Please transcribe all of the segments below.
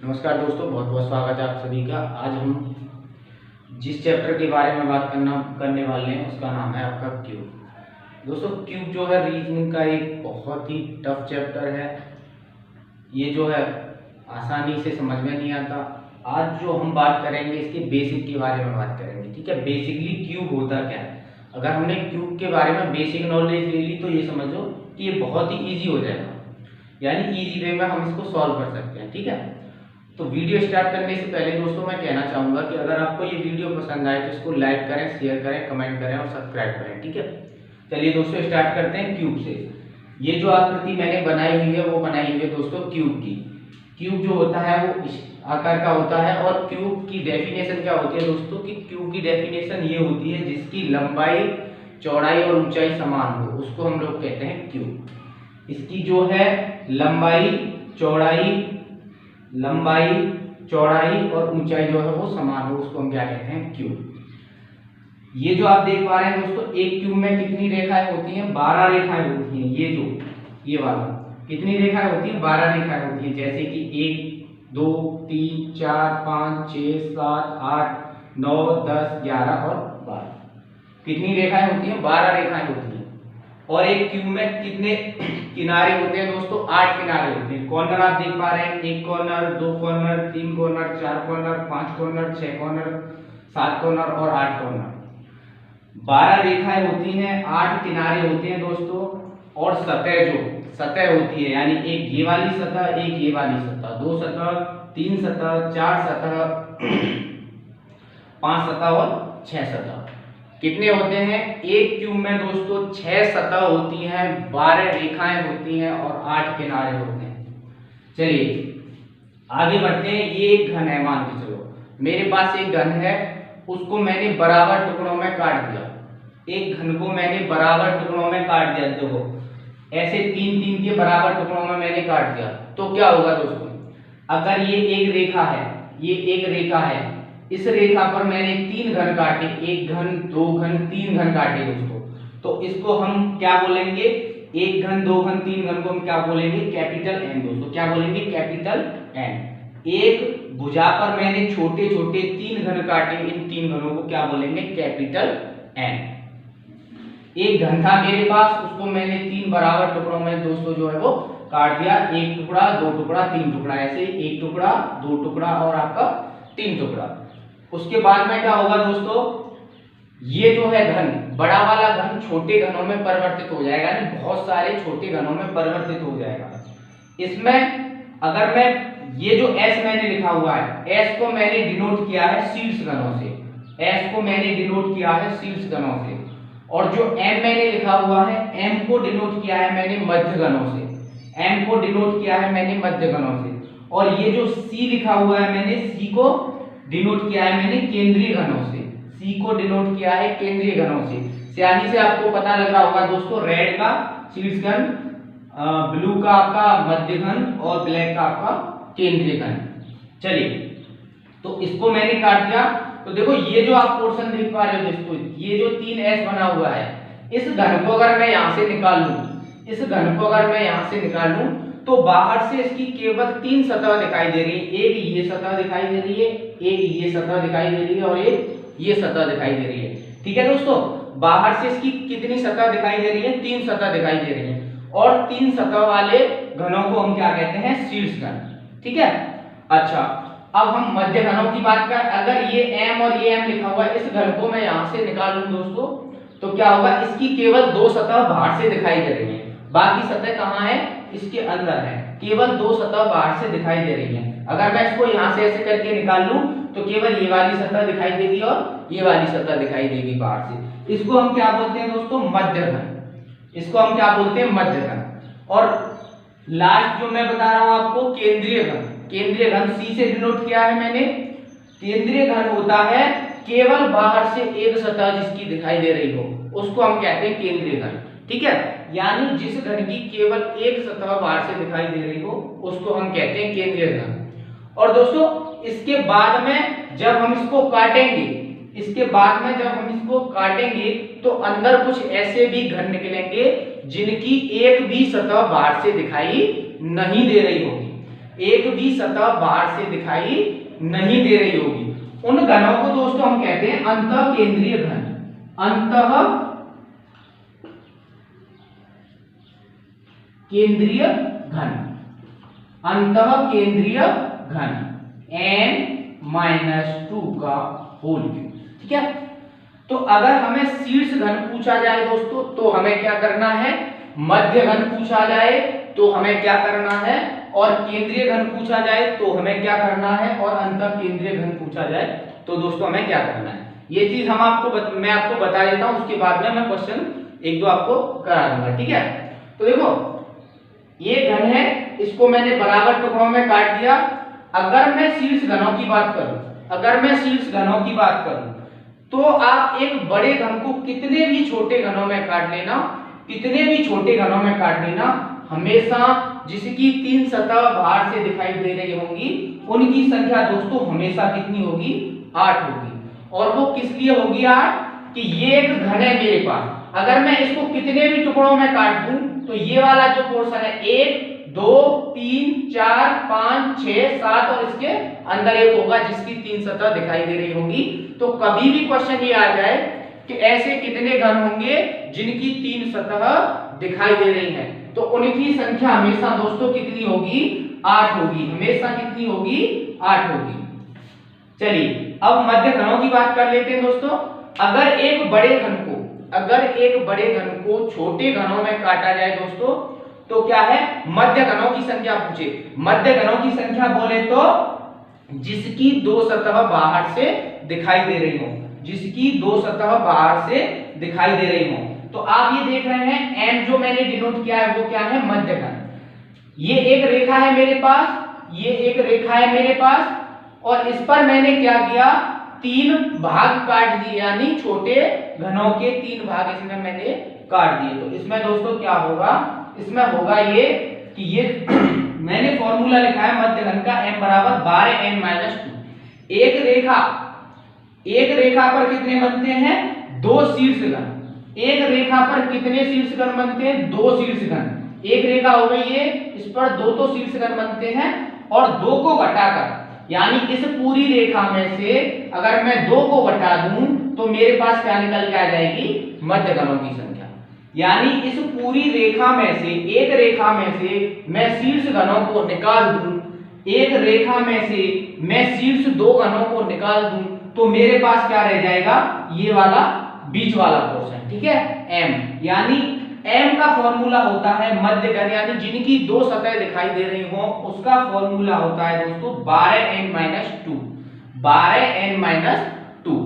नमस्कार दोस्तों, बहुत बहुत स्वागत है आप सभी का। आज हम जिस चैप्टर के बारे में बात करने वाले हैं उसका नाम है आपका क्यूब। दोस्तों, क्यूब जो है रीजनिंग का एक बहुत ही टफ चैप्टर है। ये जो है आसानी से समझ में नहीं आता। आज जो हम बात करेंगे इसके बेसिक के बारे में बात करेंगे, ठीक है। बेसिकली क्यूब होता क्या है। अगर हमने क्यूब के बारे में बेसिक नॉलेज ले ली तो ये समझो कि ये बहुत ही ईजी हो जाएगा, यानी ईजी वे में हम इसको सॉल्व कर सकते हैं, ठीक है। तो वीडियो स्टार्ट करने से पहले दोस्तों मैं कहना चाहूँगा कि अगर आपको ये वीडियो पसंद आए तो इसको लाइक करें, शेयर करें, कमेंट करें और सब्सक्राइब करें, ठीक है। चलिए दोस्तों, स्टार्ट करते हैं क्यूब से। ये जो आकृति मैंने बनाई हुई है वो बनाई हुई है दोस्तों क्यूब की। क्यूब जो होता है वो इस आकार का होता है। और क्यूब की डेफिनेशन क्या होती है दोस्तों, कि क्यूब की डेफिनेशन ये होती है जिसकी लंबाई, चौड़ाई और ऊंचाई समान हो, उसको हम लोग कहते हैं क्यूब। इसकी जो है लंबाई, चौड़ाई और ऊंचाई जो है वो समान हो, उसको हम क्या कहते हैं, क्यूब। ये जो आप देख पा रहे हैं दोस्तों, एक क्यूब में कितनी रेखाएं होती हैं, 12 रेखाएं होती हैं। ये वाला कितनी रेखाएं होती हैं, 12 रेखाएं होती हैं। जैसे कि 1 2 3 4 5 6 7 8 9 10 11 और 12 कितनी रेखाएं होती हैं, 12 रेखाएं होती हैं। और एक क्यूब में कितने किनारे होते हैं दोस्तों, 8 किनारे होते हैं। कॉर्नर आप देख पा रहे हैं, 1 corner, 2 corner, 3 corner, 4 corner, 5 corner, 6 corner, 7 corner और 8 कॉर्नर। 12 रेखाएं होती हैं, 8 किनारे होते हैं दोस्तों। और सतह होती है, यानी एक ये वाली सतह, एक ये वाली सतह, 2 सतह, 3 सतह, 4 सतह, 5 सतह और 6 सतह। कितने होते हैं, एक क्यूब में दोस्तों 6 सतह होती हैं, 12 रेखाएं होती हैं और 8 किनारे होते हैं। चलिए आगे बढ़ते हैं। ये एक घन है, मान के चलो मेरे पास एक घन है, उसको मैंने बराबर टुकड़ों में काट दिया। एक घन को मैंने बराबर टुकड़ों में काट दिया, देखो ऐसे 3-3 के बराबर टुकड़ों में मैंने काट दिया। तो क्या होगा दोस्तों, अगर ये एक रेखा है, ये एक रेखा है, इस रेखा पर मैंने 3 घन काटे, 1 घन, 2 घन, 3 घन काटे दोस्तों। तो इसको हम क्या बोलेंगे, 1 घन, 2 घन, 3 घन को हम क्या बोलेंगे, कैपिटल एन दोस्तों। क्या बोलेंगे, कैपिटल एन। एक भुजा पर मैंने छोटे छोटे 3 घन काटे, इन 3 घनों को क्या बोलेंगे, कैपिटल एन। एक घन था मेरे पास, उसको मैंने 3 बराबर टुकड़ों में दोस्तों जो है वो काट दिया। 1 टुकड़ा, 2 टुकड़ा, 3 टुकड़ा, ऐसे 1 टुकड़ा, 2 टुकड़ा और आपका 3 टुकड़ा। उसके बाद में क्या होगा दोस्तों, ये जो है घन, बड़ा वाला घन छोटे घनों में परिवर्तित हो जाएगा, यानी बहुत सारे छोटे घनों में परिवर्तित हो जाएगा। इसमें अगर मैं ये जो S मैंने लिखा हुआ है, S को मैंने डिनोट किया है शीर्ष घनों से, S को मैंने डिनोट किया है शीर्ष घनों से। और जो M मैंने लिखा हुआ है, M को डिनोट किया है मैंने मध्य घनों से, M को डिनोट किया है मैंने मध्य घनों से। और ये जो C लिखा हुआ है, मैंने C को डिनोट किया है मैंने केंद्रीय घनों से, C को डिनोट किया है केंद्रीय घनों से। स्याही से आपको पता लग रहा होगा दोस्तों, रेड का शीर्ष घन, ब्लू का आपका मध्य घन और ब्लैक का आपका केंद्रीय घन। चलिए, तो इसको मैंने काट दिया। तो देखो ये जो आप पोर्शन देख पा रहे हो दोस्तों, ये जो 3S बना हुआ है, इस घन को अगर मैं यहां से निकाल लूं, इस घन को अगर मैं यहां से निकाल लूं, तो बाहर से इसकी केवल 3 सतह दिखाई दे रही है। एक ये सतह दिखाई दे रही है, एक ये सतह दिखाई दे रही है और एक ये सतह दिखाई दे रही है, ठीक है दोस्तों। बाहर से इसकी कितनी सतह दिखाई दे रही है, 3 सतह दिखाई दे रही है। और 3 सतह वाले घनों को हम क्या कहते हैं, शीर्ष घन, ठीक है। अच्छा, अब हम मध्य घनों की बात करें। अगर ये M और ये M लिखा हुआ है, इस घन को मैं यहां से निकाल लूं दोस्तों, तो क्या होगा, इसकी केवल 2 सतह बाहर से दिखाई दे रही है, बाकी सतह कहां है, इसके अंदर है। केवल 2 सतह बाहर से दिखाई दे रही है। अगर मैं इसको यहां से ऐसे करके निकाल लूं, तो केवल ये वाली सतह दिखाई देगी और ये वाली सतह दिखाई देगी बाहर से। इसको हम क्या बोलते हैं दोस्तों, मध्य घन। इसको हम क्या बोलते हैं, मध्य घन। और लास्ट जो मैं बता रहा हूं आपको, केंद्रीय घन। केंद्रीय घन C से डिनोट किया है मैंने। केंद्रीय घन होता है केवल बाहर से एक सतह जिसकी दिखाई दे रही हो, उसको हम कहते हैं केंद्रीय घन, ठीक है। यानी जिस घन की केवल एक सतह बाहर से दिखाई दे रही हो, उसको हम कहते हैं केंद्रीय घन। और दोस्तों इसके बाद में जब हम इसको काटेंगे, तो अंदर कुछ ऐसे भी घन निकलेंगे जिनकी एक भी सतह बाहर से दिखाई नहीं दे रही होगी। एक भी सतह बाहर से दिखाई नहीं दे रही होगी। उन घनों को दोस्तों हम कहते हैं अंतः केंद्रीय घन। अंतः केंद्रीय घन, अंतः केंद्रीय घन n-2 का होल क्यूब। ठीक है, तो अगर हमें शीर्ष घन पूछा जाए दोस्तों तो हमें क्या करना है, मध्य घन पूछा जाए तो हमें क्या करना है, और केंद्रीय घन पूछा जाए तो हमें क्या करना है, और अंतः केंद्रीय घन पूछा जाए तो दोस्तों हमें क्या करना है। ये चीज हम मैं आपको बता देता हूं, उसके बाद में मैं क्वेश्चन एक दो आपको करा दूंगा। ठीक है, तो देखो ये घन है, इसको मैंने बराबर टुकड़ों में काट दिया। अगर मैं शीर्ष घनों की बात करूं, अगर मैं शीर्ष घनों की बात करूं तो आप एक बड़े घन को कितने भी छोटे घनों में काट लेना, कितने भी छोटे घनों में काट लेना, हमेशा जिसकी 3 सतह बाहर से दिखाई दे रही होंगी उनकी संख्या दोस्तों हमेशा कितनी होगी, 8 होगी। और वो किस लिए होगी 8, कि ये एक घन है मेरे पास, अगर मैं इसको कितने भी टुकड़ों में काट दूं तो ये वाला जो पोर्शन है 1 2 3 4 5 6 7 और इसके अंदर एक होगा जिसकी 3 सतह दिखाई दे रही होंगी। तो कभी भी क्वेश्चन ये आ जाए कि ऐसे कितने घन होंगे जिनकी 3 सतह दिखाई दे रही हैं, तो उनकी संख्या हमेशा दोस्तों कितनी होगी, 8 होगी, हमेशा कितनी होगी, 8 होगी। चलिए अब मध्य घनों की बात कर लेते हैं दोस्तों। अगर एक बड़े घन को, अगर एक बड़े घन को छोटे घनों में काटा जाए दोस्तों तो क्या है, मध्य घनों की संख्या पूछे। मध्य घनों की संख्या बोले तो जिसकी 2 सतह बाहर से दिखाई दे रही हो, जिसकी 2 सतह बाहर से दिखाई दे रही हो। तो आप ये देख रहे हैं m जो मैंने डिनोट किया है वो क्या है, मध्य घन। ये एक रेखा है मेरे पास, ये एक रेखा है मेरे पास, और इस पर मैंने क्या किया, 3 भाग काट दिए, यानी छोटे घनों के 3 भाग इसमें मैंने काट दिए। तो इसमें दोस्तों क्या होगा, इसमें होगा ये कि ये मैंने फॉर्मूला लिखा है मध्य घन का m बराबर 12n-2। एक रेखा पर कितने बनते हैं, 2 शीर्ष घन। एक रेखा पर कितने शीर्ष घन बनते हैं, 2 शीर्ष घन। एक रेखा हो गई ये, इस पर 2 तो शीर्ष घन बनते हैं, और 2 को घटाकर, यानी इस पूरी रेखा में से अगर मैं 2 को घटा दूं तो मेरे पास क्या निकल के आ जाएगी, मध्य घनों की संख्या। यानी इस पूरी रेखा में से, एक रेखा में से मैं शीर्ष घनों को निकाल दूं, एक रेखा में से मैं शीर्ष 2 घनों को निकाल दूं तो मेरे पास क्या रह जाएगा, ये वाला बीच वाला पोर्शन। ठीक है, m, यानी m का फॉर्मूला होता है मध्य घन, यानी जिनकी 2 सतह दिखाई दे रही हो उसका फॉर्मूला होता है दोस्तों 12n-2, 12n-2।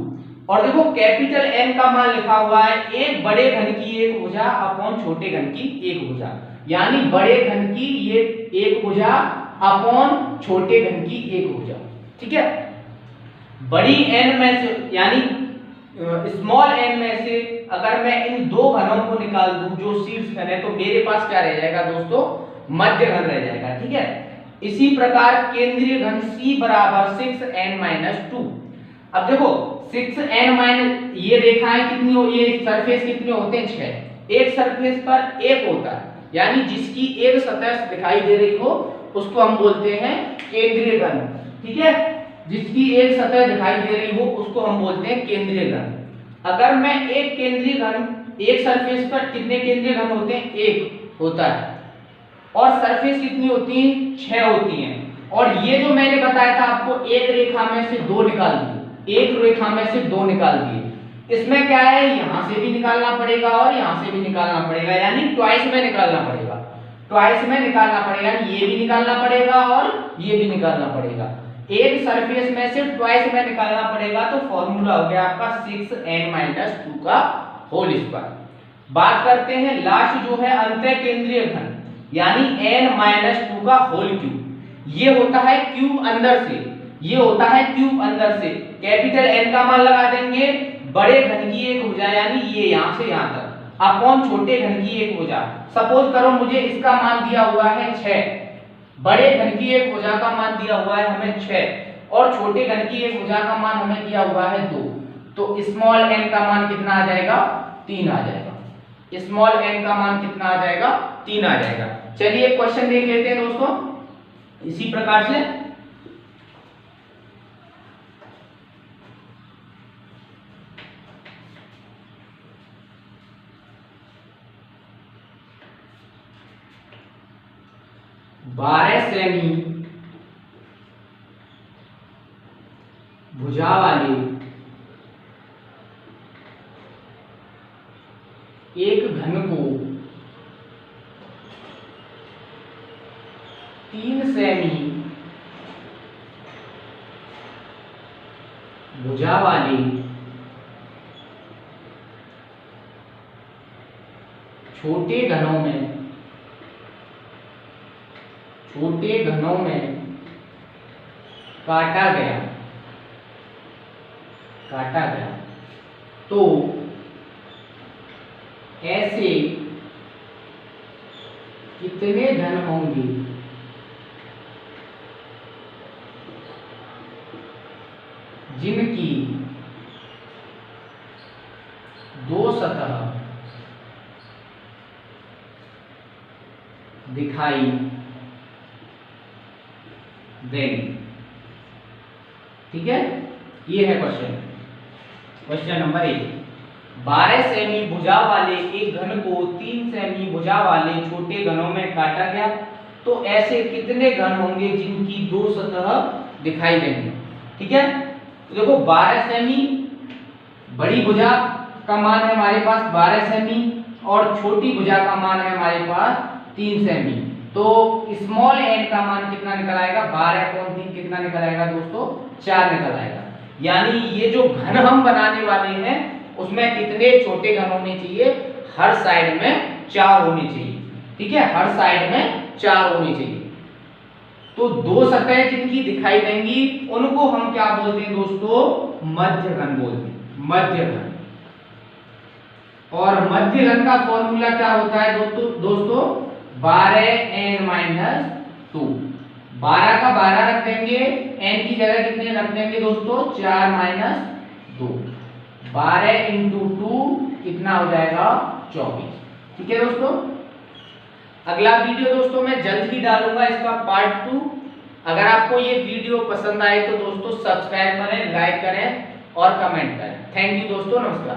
और देखो कैपिटल N का मान लिखा हुआ है एक बड़े घन की एक भुजा अपॉन छोटे घन की एक भुजा, यानी बड़े घन की ये एक भुजा अपॉन छोटे घन की एक भुजा। ठीक है, बड़ी n में से यानी स्मॉल n में से अगर मैं इन 2 घनों को निकाल दूं जो शीर्ष घन है तो मेरे पास क्या रह जाएगा दोस्तों, मध्य घन रह जाएगा। ठीक है, इसी प्रकार केंद्रीय घन C बराबर 6n-2। अब देखो 6n- ये रेखाएं कितनी हो, ये सरफेस कितने होते हैं, 6। एक सरफेस पर एक होता है, यानी जिसकी एक सतह दिखाई दे रही हो उसको हम बोलते हैं केंद्रीय घन। ठीक है, जिसकी एक सतह दिखाई दे रही हो उसको हम बोलते हैं केंद्रीय घन। अगर मैं एक केंद्रीय घन, एक सरफेस पर कितने केंद्रीय घन होते हैं, एक होता है, और सरफेस कितनी होती है, 6 होती हैं। और ये जो मैंने बताया था आपको, एक रेखा में से 2 निकाल दिए, एक रेखा में से 2 निकाल दिए। इसमें क्या है, यहां से भी निकालना पड़ेगा और यहां से भी निकालना पड़ेगा, यानी ट्वाइस में निकालना पड़ेगा, ट्वाइस में निकालना पड़ेगा, ये भी निकालना पड़ेगा और ये भी निकालना पड़ेगा। एक सरफेस में से ट्वाइस में निकालना पड़ेगा, तो फॉर्मूला हो गया आपका 6n-2 का होल स्क्वायर। बात करते हैं लास्ट जो है अंतः केंद्रीय घन, यानी n-2 का होल क्यूब। ये होता है क्यूब अंदर से, ये होता है क्यूब अंदर से। कैपिटल N का मान लगा देंगे, बड़े घन की एक भुजा यानी ये यहां से यहां तक, अपॉन छोटे घन की एक भुजा। सपोज करो मुझे इसका मान दिया हुआ है 6, बड़े घन की एक भुजा का मान दिया हुआ है हमें 6, और छोटे घन की एक भुजा का मान हमें दिया हुआ है 2, तो स्मॉल n का मान कितना आ जाएगा, 3 आ जाएगा। स्मॉल n का मान कितना आ जाएगा, 3 आ जाएगा। चलिए क्वेश्चन देख लेते हैं दोस्तों। इसी प्रकार से बारह सेमी भुजा वाले एक घन को 3 सेमी भुजा वाले छोटे घनों में काटा गया तो ऐसे कितने घन होंगे जिनकी दो सतह दिखाई देंगी। ठीक है, ये है क्वेश्चन नंबर 1। 12 सेमी भुजा वाले एक घन को 3 सेमी भुजा वाले छोटे घनों में काटा गया तो ऐसे कितने घन होंगे जिनकी दो सतह दिखाई देंगे। ठीक है, तो देखो 12 सेमी बड़ी भुजा का मान है हमारे पास 12 सेमी और छोटी भुजा का मान है हमारे पास 3 सेमी। तो स्मॉल एन का मान कितना निकल आएगा, 12/3 कितना निकल आएगा दोस्तों, 4 निकल आएगा। यानी ये जो घन हम बनाने वाले हैं उसमें कितने छोटे घन होने चाहिए, हर साइड में 4 होने चाहिए। ठीक है, हर साइड में 4 होने चाहिए। तो दो सतहें जिनकी दिखाई देंगी उनको हम क्या बोलते हैं दोस्तों, मध्य घन बोलते हैं, मध्य घन। और मध्य घन का फॉर्मूला क्या होता है दोस्तों 12n-2। 12 का 12 रख देंगे, n की जगह कितने रख देंगे दोस्तों, 4 - 2। 12 × 2 कितना हो जाएगा, 24। ठीक है दोस्तों, अगला वीडियो दोस्तों मैं जल्द ही डालूंगा इसका पार्ट 2। अगर आपको ये वीडियो पसंद आए तो दोस्तों सब्सक्राइब करें, लाइक करें और कमेंट करें। थैंक यू दोस्तों, नमस्कार।